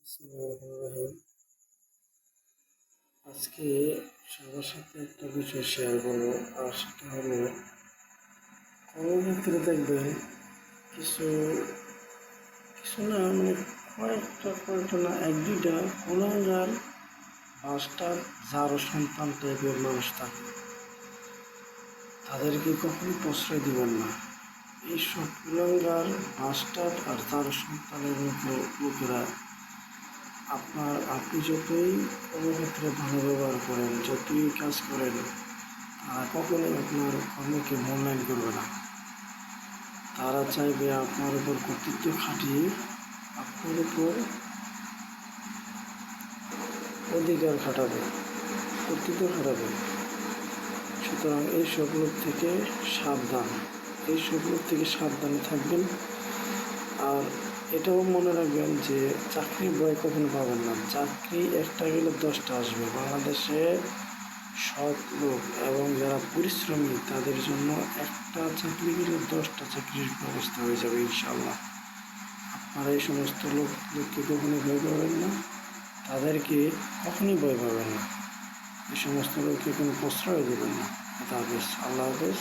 বিসমিল্লাহির রহমানির রহিম। আজকে সবার সাথে একটা বিষয় শেয়ার করবো, আর সেটা হলো কর্মক্ষেত্রে দেখবেন কিছু কিছু না মানে কয়েকটা না এক দুইটা কুলাঙ্গার বাস্টার যারও সন্তান টাইপের মানুষ থাকে, তাদেরকে কখনো প্রশ্রয় দিবেন না। এইসব কুলাঙ্গার বাস্টার আর যার সন্তানের মতো লোকেরা আপনি যতই কর্মক্ষেত্রে ভালো ব্যবহার করেন, যতই কাজ করেন, তারা কখনোই আপনার কর্মকে মূল্যায়ন করবে না। তারা চাইবে আপনার উপর কর্তৃত্ব খাটিয়ে আপনার উপর অধিকার খাটাবে, কর্তৃত্ব খাটাবে। সুতরাং এইসব লোক থেকে সাবধান, এইসব লোক থেকে সাবধানে থাকবেন। আর এটাও মনে রাখবেন যে চাকরি ভয় কখনো পাবেন না। চাকরি একটা গেলে 10টা আসবে। বাংলাদেশে সৎ লোক এবং যারা পরিশ্রমী তাদের জন্য একটা চাকরি গেলে 10টা চাকরির ব্যবস্থা হয়ে যাবে ইনশাআল্লাহ। আপনারা এই সমস্ত লোককে কখনোই ভয় পাবেন না, তাদেরকে কখনোই ভয় পাবেন না। এই সমস্ত লোককে কোনো প্রশ্রয় দেবেন না। আল্লাহ হাফেজ।